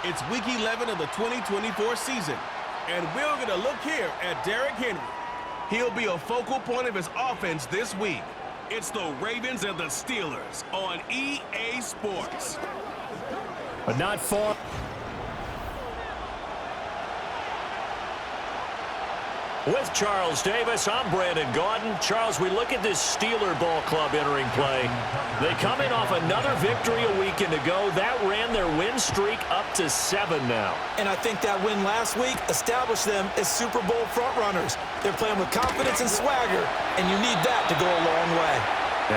It's Week 11 of the 2024 season, and we're going to look here at Derrick Henry. He'll be a focal point of his offense this week. It's the Ravens and the Steelers on EA Sports. But not far. With Charles Davis, I'm Brandon Gaudin. Charles, we look at this Steeler ball club entering play. They come in off another victory a weekend ago. That ran their win streak up to 7 now. And I think that win last week established them as Super Bowl frontrunners. They're playing with confidence and swagger, and you need that to go a long way.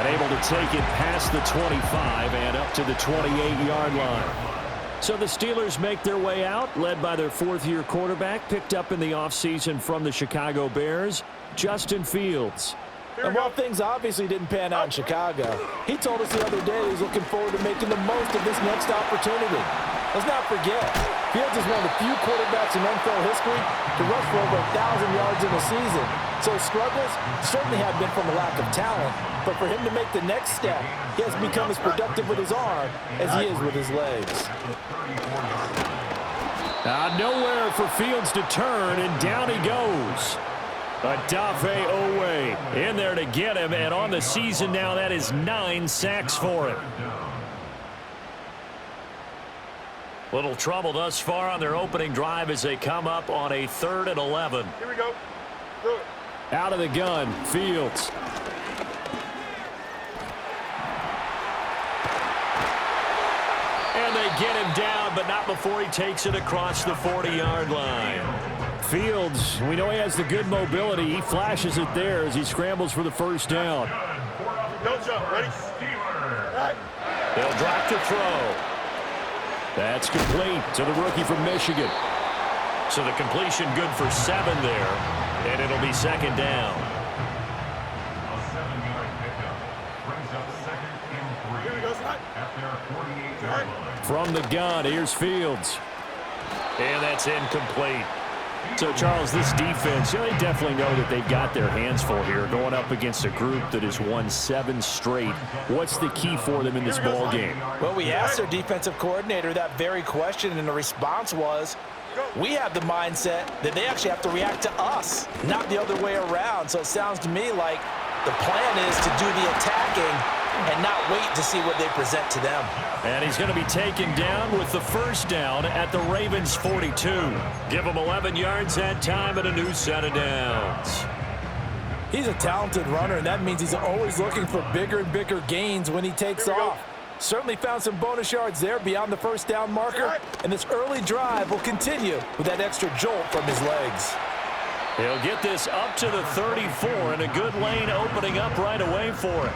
And able to take it past the 25 and up to the 28-yard line. So the Steelers make their way out, led by their fourth-year quarterback, picked up in the offseason from the Chicago Bears, Justin Fields. And while things obviously didn't pan out in Chicago, he told us the other day he's looking forward to making the most of this next opportunity. Let's not forget, Fields is one of the few quarterbacks in NFL history to rush for over 1,000 yards in a season. So his struggles certainly have been from a lack of talent, but for him to make the next step, he has become as productive with his arm as he is with his legs. Nowhere for Fields to turn, and down he goes. Odafe Owe in there to get him, and on the season now, that is 9 sacks for him. Little trouble thus far on their opening drive as they come up on a 3rd and 11. Here we go. Do it. Out of the gun, Fields. And they get him down, but not before he takes it across the 40-yard line. Fields, we know he has the good mobility. He flashes it there as he scrambles for the first down. Don't jump. Ready? Right. They'll drop to throw. That's complete to the rookie from Michigan. So the completion good for 7 there, and it'll be 2nd down. A 7-yard pickup brings up 2nd and 3. Here we go, Scott. At their 48-yard line. From the gun, here's Fields. And that's incomplete. So, Charles, this defense, they definitely know that they've got their hands full here, going up against a group that has won 7 straight. What's the key for them in this ball game? Well, we asked their defensive coordinator that very question, and the response was, we have the mindset that they actually have to react to us, not the other way around. So it sounds to me like the plan is to do the attacking and not wait to see what they present to them. And he's going to be taken down with the first down at the Ravens' 42. Give him 11 yards that time and a new set of downs. He's a talented runner, and that means he's always looking for bigger and bigger gains when he takes off. Certainly found some bonus yards there beyond the first down marker, and this early drive will continue with that extra jolt from his legs. He'll get this up to the 34, and a good lane opening up right away for him.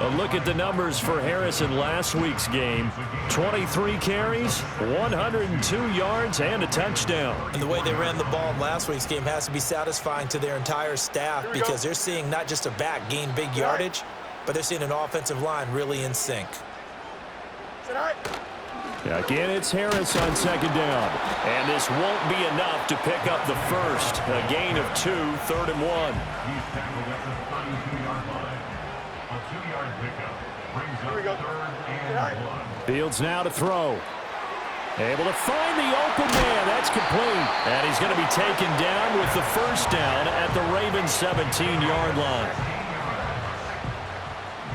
A look at the numbers for Harris in last week's game. 23 carries, 102 yards, and a touchdown. And the way they ran the ball in last week's game has to be satisfying to their entire staff because they're seeing not just a back gain big yardage, but they're seeing an offensive line really in sync. Again, it's Harris on 2nd down. And this won't be enough to pick up the first. A gain of 2, 3rd and 1. He's tackled at the 32-yard line. A 2-yard pickup brings up 3rd and 1. Fields now to throw. Able to find the open man. That's complete. And he's going to be taken down with the first down at the Ravens' 17-yard line.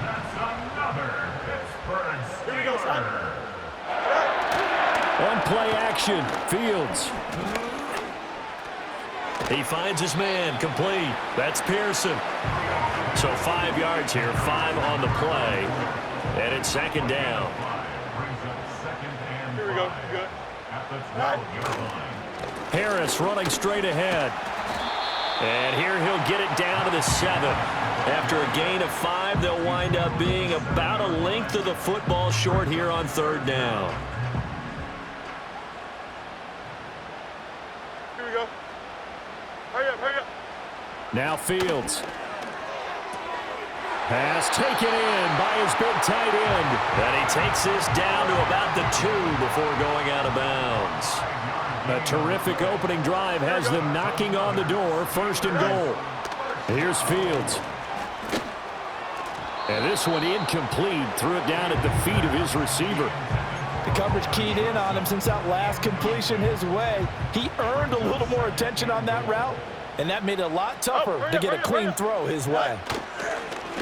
That's another Pittsburgh Steeler. Here we go, son. On play action, Fields. He finds his man, complete. That's Pearson. So 5 yards here, 5 on the play. And it's 2nd down. Here we go. Good. At the 12-yard line. Harris running straight ahead. And here he'll get it down to the 7. After a gain of 5, they'll wind up being about a length of the football short here on 3rd down. Here we go. Hurry up, hurry up. Now Fields. Pass taken in by his big tight end. And he takes this down to about the 2 before going out of bounds. A terrific opening drive has them knocking on the door, 1st and goal. Here's Fields. And this one incomplete. Threw it down at the feet of his receiver. The coverage keyed in on him since that last completion his way. He earned a little more attention on that route, and that made it a lot tougher to get a clean throw his way.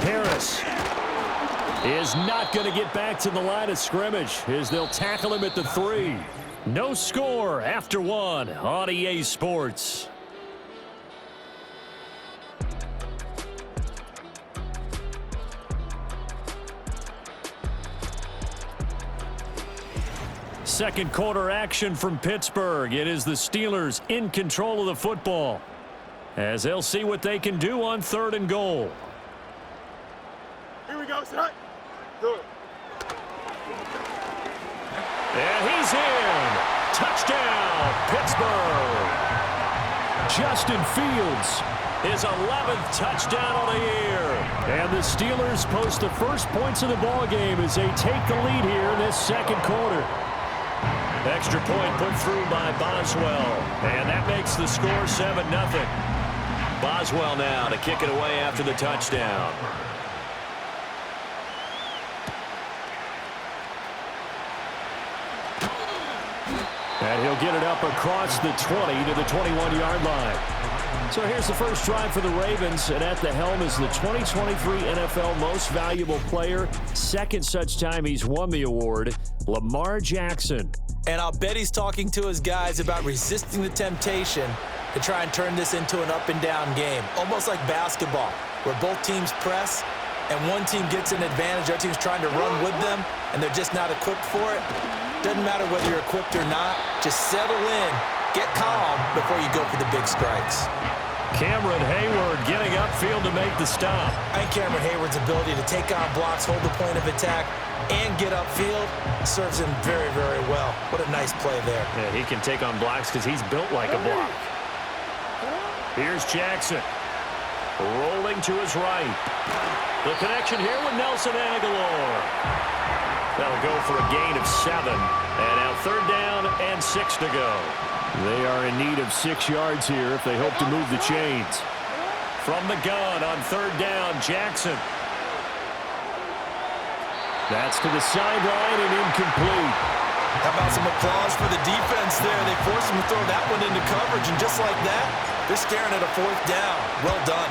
Harris is not going to get back to the line of scrimmage as they'll tackle him at the 3. No score after 1 on EA Sports. Second quarter action from Pittsburgh. It is the Steelers in control of the football as they'll see what they can do on 3rd and goal. Here we go, set. Do it. And he's in. Touchdown, Pittsburgh. Justin Fields, his 11th touchdown of the year. And the Steelers post the first points of the ballgame as they take the lead here in this second quarter. Extra point put through by Boswell. And that makes the score 7-0. Boswell now to kick it away after the touchdown. And he'll get it up across the 20 to the 21-yard line. So here's the first drive for the Ravens, and at the helm is the 2023 NFL Most Valuable Player. Second such time he's won the award, Lamar Jackson. And I'll bet he's talking to his guys about resisting the temptation to try and turn this into an up-and-down game, almost like basketball, where both teams press, and one team gets an advantage, the other team's trying to run with them, and they're just not equipped for it. Doesn't matter whether you're equipped or not. Just settle in, get calm before you go for the big strikes. Cameron Hayward getting upfield to make the stop. I think Cameron Hayward's ability to take on blocks, hold the point of attack, and get upfield serves him very, very well. What a nice play there. Yeah, he can take on blocks because he's built like a block. Here's Jackson. Rolling to his right. The connection here with Nelson Aguilar. That'll go for a gain of 7. And now 3rd down and 6 to go. They are in need of 6 yards here if they hope to move the chains. From the gun on 3rd down, Jackson. That's to the sideline and incomplete. How about some applause for the defense there? They forced him to throw that one into coverage, and just like that, they're staring at a 4th down. Well done.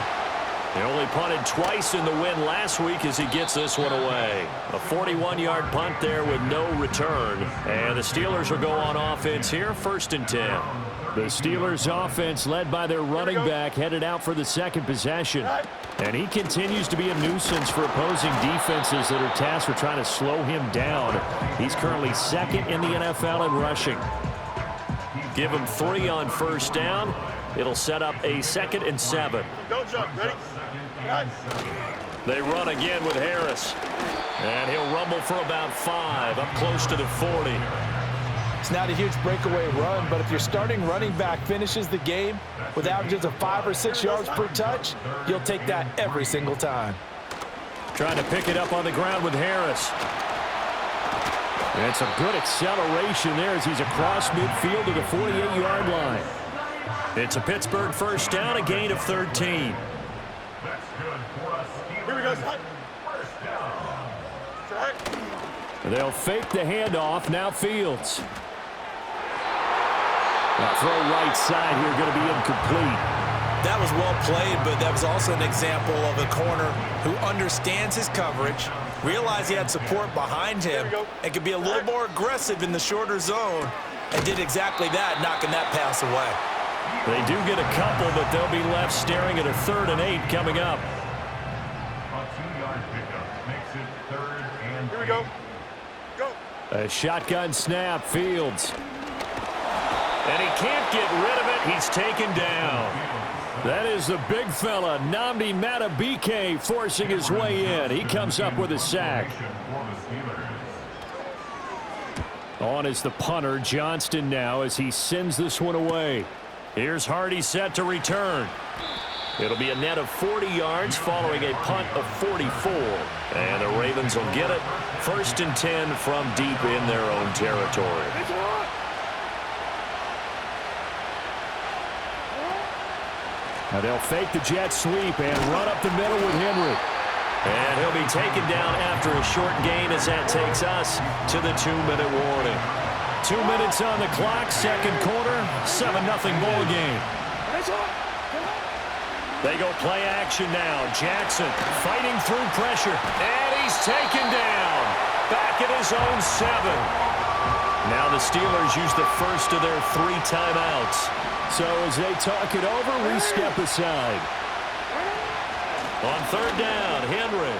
He only punted twice in the win last week as he gets this one away. A 41-yard punt there with no return. And the Steelers will go on offense here, 1st and 10. The Steelers offense led by their running back headed out for the second possession. And he continues to be a nuisance for opposing defenses that are tasked with trying to slow him down. He's currently 2nd in the NFL in rushing. Give him 3 on 1st down. It'll set up a 2nd and 7. Don't jump. Ready? They run again with Harris. And he'll rumble for about 5, up close to the 40. It's not a huge breakaway run, but if your starting running back finishes the game with averages of 5 or 6 yards per touch, you'll take that every single time. Trying to pick it up on the ground with Harris. And some good acceleration there as he's across midfield to the 48-yard line. It's a Pittsburgh 1st down, a gain of 13. Here we go, set. They'll fake the handoff. Now Fields. The throw right side here going to be incomplete. That was well played, but that was also an example of a corner who understands his coverage, realized he had support behind him, and could be a little more aggressive in the shorter zone, and did exactly that, knocking that pass away. They do get a couple, but they'll be left staring at a 3rd and 8 coming up. A 2-yard pickup makes it 3rd and 8. Here we go. Go. A shotgun snap, Fields. And he can't get rid of it. He's taken down. That is the big fella, Nnamdi Madubuike, forcing his way in. He comes up with a sack. On is the punter, Johnston now, as he sends this one away. Here's Hardy set to return. It'll be a net of 40 yards following a punt of 44. And the Ravens will get it. 1st and 10 from deep in their own territory. Now they'll fake the jet sweep and run up the middle with Henry. And he'll be taken down after a short gain as that takes us to the 2-minute warning. 2 minutes on the clock, second quarter, 7-0 ball game. They go play action now. Jackson fighting through pressure. And he's taken down. Back at his own 7. Now the Steelers use the first of their 3 timeouts. So as they talk it over, we step aside. On third down, Henry.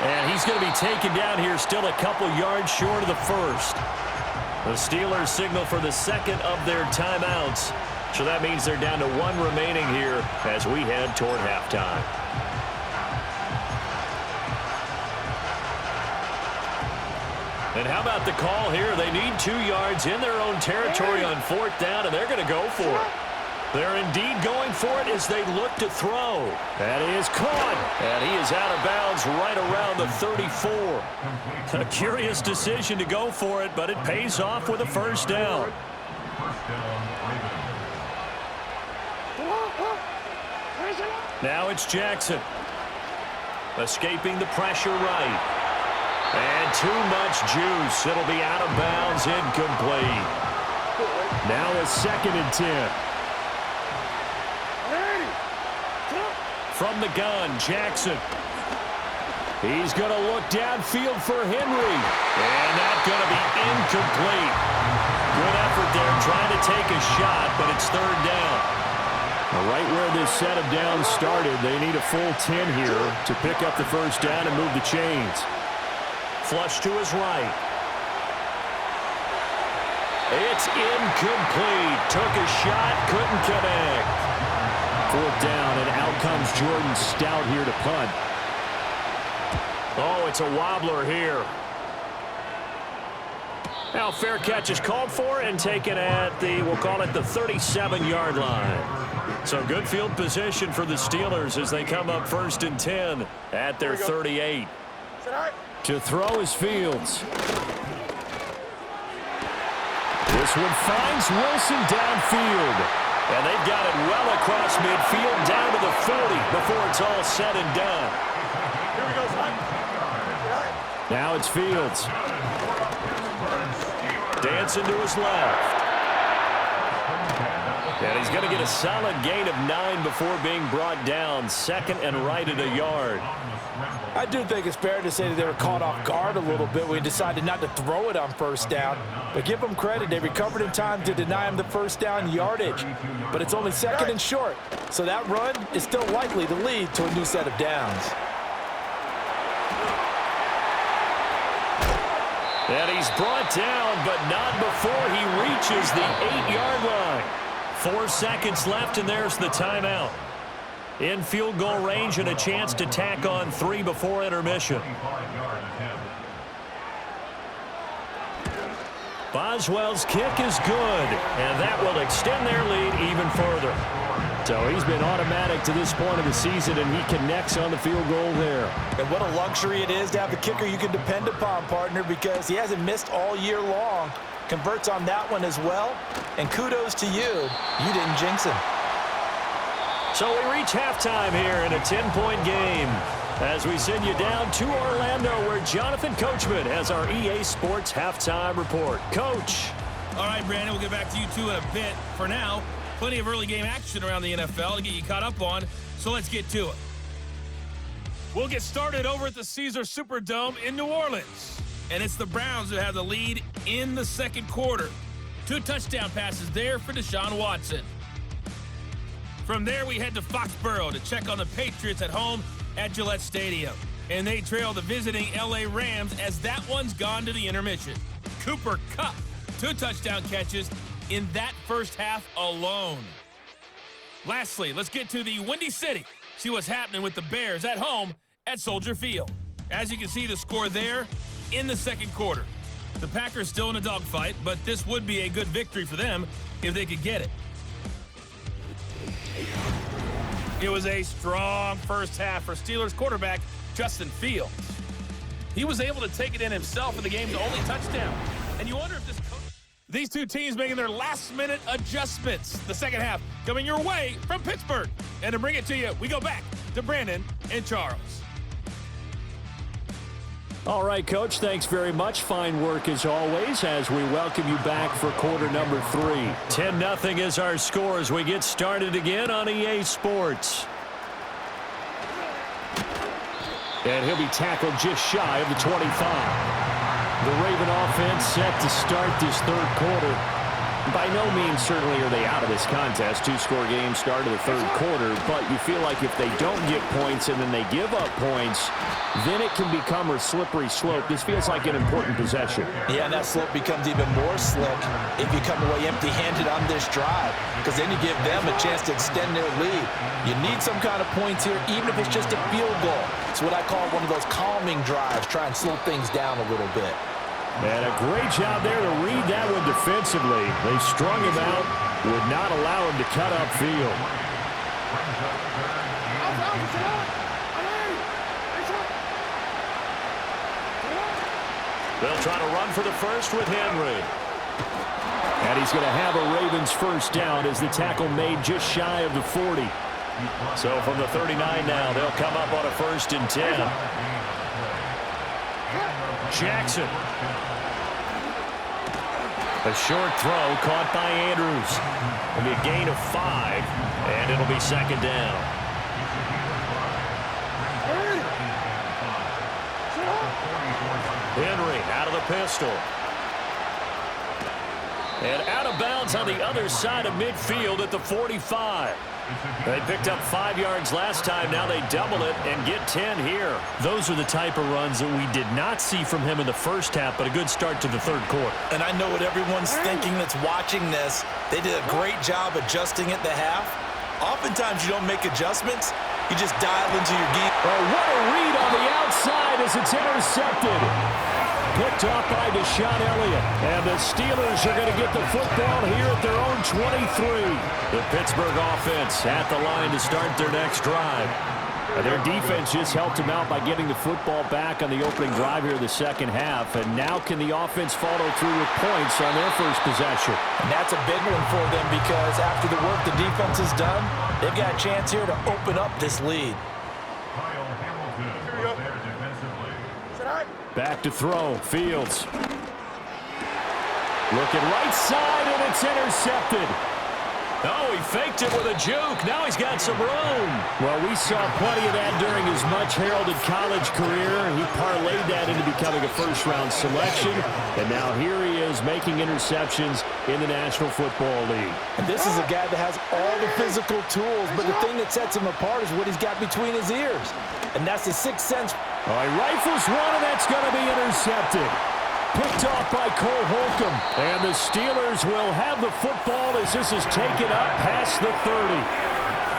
And he's going to be taken down here, still a couple yards short of the first. The Steelers signal for the second of their timeouts. So that means they're down to 1 remaining here as we head toward halftime. And how about the call here? They need 2 yards in their own territory on fourth down, and they're going to go for it. They're indeed going for it as they look to throw. That is caught. And he is out of bounds right around the 34. A curious decision to go for it, but it pays off with a first down. Now it's Jackson. Escaping the pressure right. And too much juice. It'll be out of bounds, incomplete. Now a 2nd and 10. From the gun, Jackson. He's going to look downfield for Henry. And that's going to be incomplete. Good effort there trying to take a shot, but it's third down. Right where this set of downs started, they need a full 10 here to pick up the first down and move the chains. Flush to his right. It's incomplete. Took a shot, couldn't connect. Fourth down, and out comes Jordan Stout here to punt. Oh, it's a wobbler here. Now fair catch is called for and taken at the, we'll call it the 37-yard line. So good field position for the Steelers as they come up 1st and 10 at their 38. To throw is Fields. This one finds Wilson downfield. And they've got it well across midfield down to the 40 before it's all said and done. Here we go, son. Now it's Fields. Dancing to his left. And he's going to get a solid gain of 9 before being brought down. 2nd and right at a yard. I do think it's fair to say that they were caught off guard a little bit when we decided not to throw it on first down. But give them credit. They recovered in time to deny him the first down yardage. But it's only 2nd and short. So that run is still likely to lead to a new set of downs. And he's brought down, but not before he reaches the 8-yard line. 4 seconds left, and there's the timeout. In field goal range and a chance to tack on 3 before intermission. Boswell's kick is good, and that will extend their lead even further. So he's been automatic to this point of the season, and he connects on the field goal there. And what a luxury it is to have the kicker you can depend upon, partner, because he hasn't missed all year long. Converts on that one as well, and kudos to you. You didn't jinx him. So we reach halftime here in a 10-point game as we send you down to Orlando where Jonathan Coachman has our EA Sports halftime report. Coach. All right, Brandon, we'll get back to you two in a bit. For now, plenty of early game action around the NFL to get you caught up on, so let's get to it. We'll get started over at the Caesars Superdome in New Orleans. And it's the Browns who have the lead in the second quarter. 2 touchdown passes there for Deshaun Watson. From there, we head to Foxborough to check on the Patriots at home at Gillette Stadium. And they trail the visiting LA Rams as that one's gone to the intermission. Cooper Kupp, 2 touchdown catches in that first half alone. Lastly, let's get to the Windy City. See what's happening with the Bears at home at Soldier Field. As you can see, the score there in the second quarter. The Packers still in a dogfight, but this would be a good victory for them if they could get it. It was a strong first half for Steelers quarterback Justin Fields. He was able to take it in himself in the game's only touchdown. And you wonder if this coach... These two teams making their last-minute adjustments. The second half coming your way from Pittsburgh. And to bring it to you, we go back to Brandon and Charles. All right, Coach, thanks very much. Fine work as always as we welcome you back for quarter number 3. 10-0 is our score as we get started again on EA Sports. And he'll be tackled just shy of the 25. The Raven offense set to start this third quarter. By no means certainly are they out of this contest. 2-score game start of the third quarter, but you feel like if they don't get points and then they give up points, then it can become a slippery slope. This feels like an important possession. Yeah, and that slope becomes even more slick if you come away empty-handed on this drive, because then you give them a chance to extend their lead. You need some kind of points here, even if it's just a field goal. It's what I call one of those calming drives, try and slow things down a little bit. And a great job there to read that one defensively. They strung him out, would not allow him to cut upfield. They'll try to run for the first with Henry. And he's going to have a Ravens first down as the tackle made just shy of the 40. So from the 39 now, they'll come up on a 1st and 10. Jackson. A short throw caught by Andrews. It'll be a gain of 5, and it'll be 2nd down. Henry out of the pistol. And out of bounds on the other side of midfield at the 45. They picked up 5 yards last time. Now they double it and get 10 here. Those are the type of runs that we did not see from him in the first half, but a good start to the third quarter. And I know what everyone's thinking that's watching this. They did a great job adjusting at the half. Oftentimes you don't make adjustments. You just dial into your game. Oh, what a read on the outside as it's intercepted. Picked off by Deshaun Elliott. And the Steelers are going to get the football here at their own 23. The Pittsburgh offense at the line to start their next drive. Their defense just helped them out by getting the football back on the opening drive here in the second half. And now can the offense follow through with points on their first possession? And that's a big one for them because after the work the defense has done, they've got a chance here to open up this lead. Back to throw. Fields. Looking right side, and it's intercepted. Oh, he faked it with a juke. Now he's got some room. Well, we saw plenty of that during his much-heralded college career. He parlayed that into becoming a first-round selection. And now here he is making interceptions in the National Football League. And this is a guy that has all the physical tools, but the thing that sets him apart is what he's got between his ears. And that's the sixth sense. All right, rifles one, and that's going to be intercepted. Picked off by Cole Holcomb. And the Steelers will have the football as this is taken up past the 30.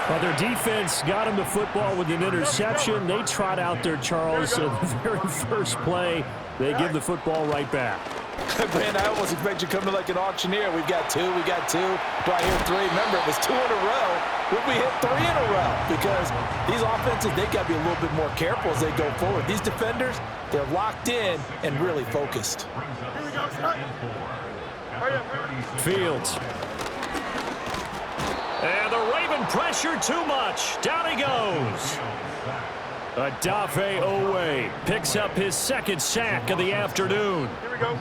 Well, their defense got him the football with an interception. They trot out there, Charles, in the very first play. They give the football right back. Man, I almost expect you to come to like an auctioneer. We've got 2, we got 2. Do I hear 3? Remember, it was 2 in a row. Would we hit 3 in a row? Because these offenses, they got to be a little bit more careful as they go forward. These defenders, they're locked in and really focused. Fields. And the Raven pressure too much. Down he goes. Adafe Owe picks up his second sack of the afternoon. Here we go.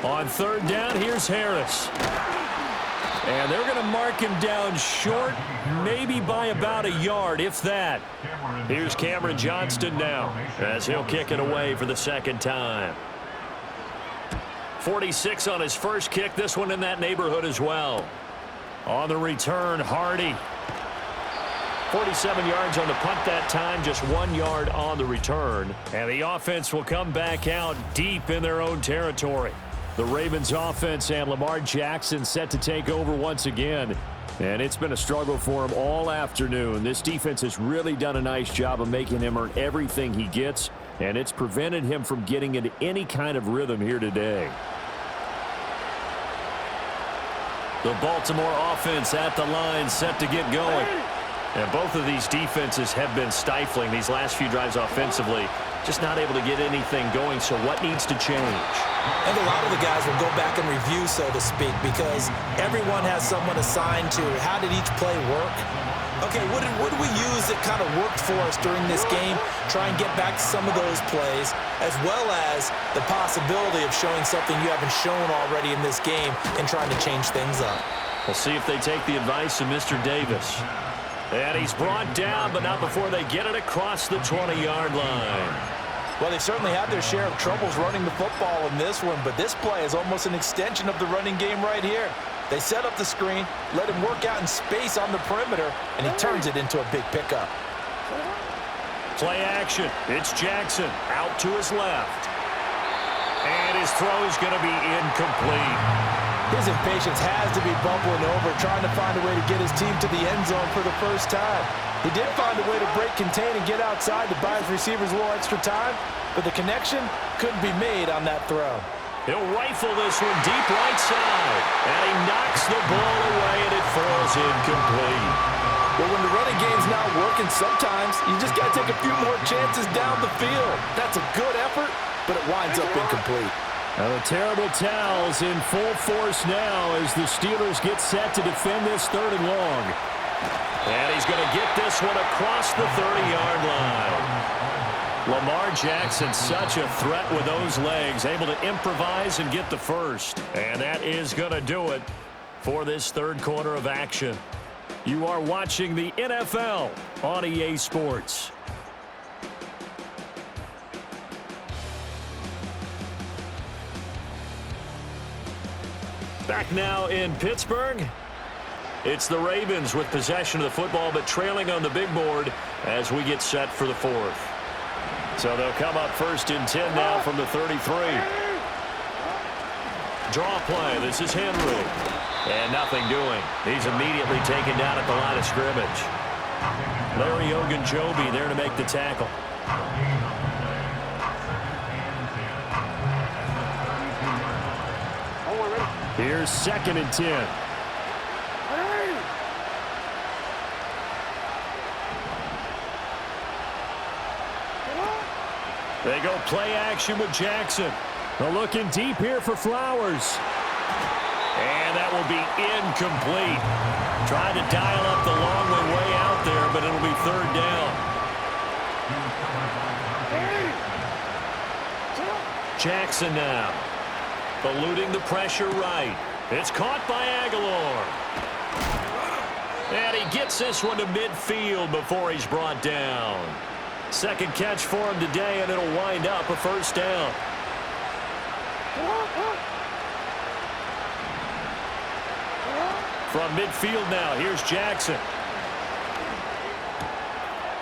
On third down, here's Harris. And they're going to mark him down short, maybe by about a yard, if that. Here's Cameron Johnston now, as he'll kick it away for the second time. 46 on his first kick, this one in that neighborhood as well. On the return, Hardy. 47 yards on the punt that time, just 1 yard on the return. And the offense will come back out deep in their own territory. The Ravens offense and Lamar Jackson set to take over once again. And it's been a struggle for him all afternoon. This defense has really done a nice job of making him earn everything he gets. And it's prevented him from getting into any kind of rhythm here today. The Baltimore offense at the line set to get going. And both of these defenses have been stifling these last few drives offensively. Just not able to get anything going, so what needs to change? And a lot of the guys will go back and review, so to speak, because everyone has someone assigned to how did each play work. Okay, what did we use that kind of worked for us during this game? Try and get back to some of those plays, as well as the possibility of showing something you haven't shown already in this game and trying to change things up. We'll see if they take the advice of Mr. Davis. And he's brought down, but not before they get it across the 20-yard line. Well, they certainly had their share of troubles running the football in this one, but this play is almost an extension of the running game right here. They set up the screen, let him work out in space on the perimeter, and he turns it into a big pickup. Play action. It's Jackson out to his left. And his throw is going to be incomplete. His impatience has to be bubbling over, trying to find a way to get his team to the end zone for the first time. He did find a way to break, contain, and get outside to buy his receivers a little extra time, but the connection couldn't be made on that throw. He'll rifle this one deep right side, and he knocks the ball away, and it falls incomplete. Well, when the running game's not working, sometimes you just got to take a few more chances down the field. That's a good effort, but it winds up incomplete. Now the terrible towels in full force now as the Steelers get set to defend this 3rd and long. And he's going to get this one across the 30-yard line. Lamar Jackson, such a threat with those legs, able to improvise and get the first. And that is going to do it for this 3rd quarter of action. You are watching the NFL on EA Sports. Back now in Pittsburgh. It's the Ravens with possession of the football, but trailing on the big board as we get set for the 4th. So they'll come up 1st and 10 now from the 33. Draw play. This is Henry. And nothing doing. He's immediately taken down at the line of scrimmage. Larry Ogunjobi there to make the tackle. Here's 2nd and 10. They go play action with Jackson. They're looking deep here for Flowers. And that will be incomplete. Trying to dial up the long way out there, but it'll be 3rd down. Jackson now. Eluding the pressure right. It's caught by Aguilar. And he gets this one to midfield before he's brought down. 2nd catch for him today, and it'll wind up a 1st down. From midfield now, here's Jackson.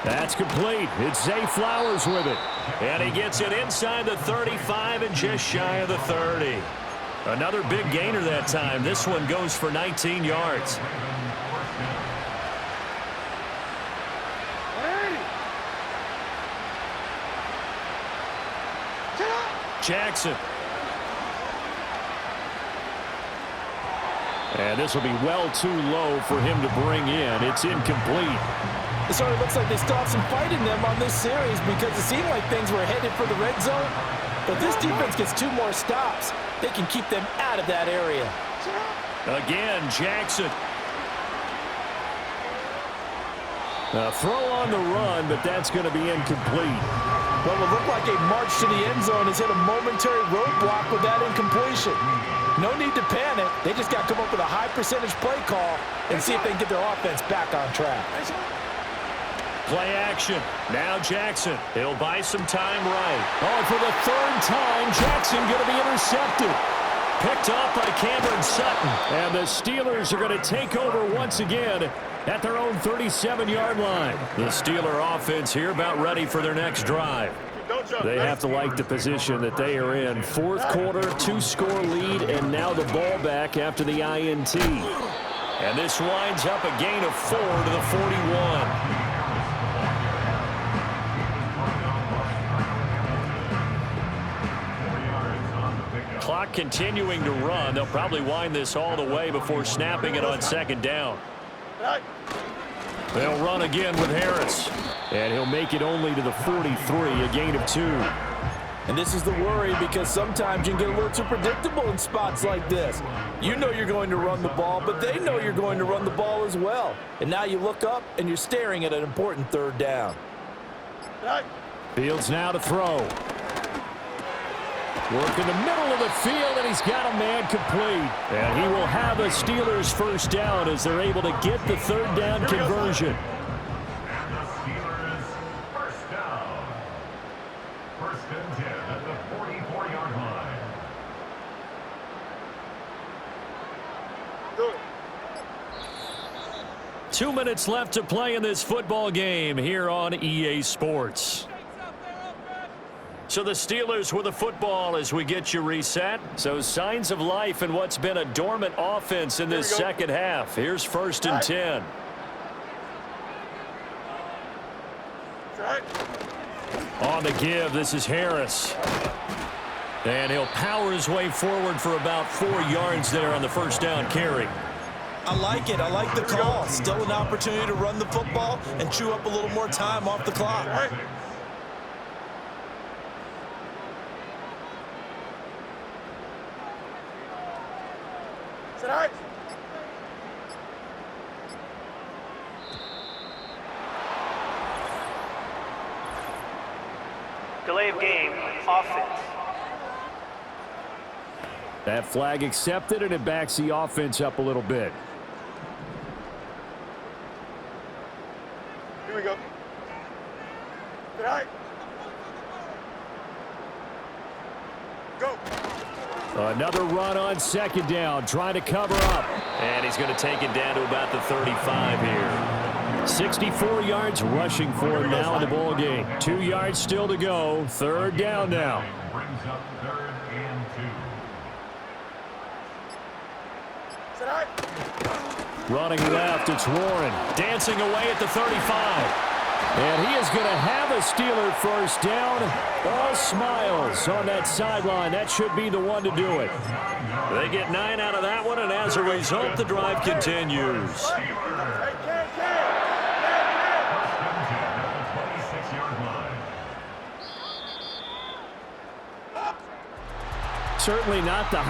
That's complete. It's Zay Flowers with it. And he gets it inside the 35 and just shy of the 30. Another big gainer that time. This one goes for 19 yards. Jackson. And this will be well too low for him to bring in. It's incomplete. It sort of looks like they still have some fight in them on this series because it seemed like things were headed for the red zone. But this defense gets 2 more stops. They can keep them out of that area. Again, Jackson. A throw on the run, but that's going to be incomplete. Well, it looked like a march to the end zone has hit a momentary roadblock with that incompletion. No need to panic. They just got to come up with a high percentage play call and see if they can get their offense back on track. Play action. Now Jackson. He'll buy some time right. Oh, for the 3rd time, Jackson going to be intercepted. Picked off by Cameron Sutton. And the Steelers are going to take over once again at their own 37-yard line. The Steeler offense here about ready for their next drive. They have to like the position that they are in. 4th quarter, 2-score lead, and now the ball back after the INT. And this winds up a gain of 4 to the 41. Clock continuing to run. They'll probably wind this all the way before snapping it on 2nd down. They'll run again with Harris. And he'll make it only to the 43, a gain of 2. And this is the worry because sometimes you can get a little too predictable in spots like this. You know you're going to run the ball, but they know you're going to run the ball as well. And now you look up and you're staring at an important third down. Fields now to throw. Work in the middle of the field, and he's got a man complete. And he will have a Steelers first down as they're able to get the third down conversion. And the Steelers first down. First and 10 at the 44-yard line. Do it. 2 minutes left to play in this football game here on EA Sports. So the Steelers with the football as we get you reset. So signs of life in what's been a dormant offense in this second half. Here's first and 10. On the give, this is Harris. And he'll power his way forward for about 4 yards there on the first down carry. I like it. I like the call. Still an opportunity to run the football and chew up a little more time off the clock. Tonight. Delay of game, offense. That flag accepted, and it backs the offense up a little bit. Here we go. Tonight. Go. Another run on second down, trying to cover up. And he's going to take it down to about the 35 here. 64 yards rushing for him now in the ball game. 2 yards still to go. Third down now. Brings up third and 2. Tonight. Running left, it's Warren. Dancing away at the 35. And he is going to have a Steeler first down. All smiles on that sideline. That should be the one to do it. They get 9 out of that one, and as a result, the drive continues. Certainly not the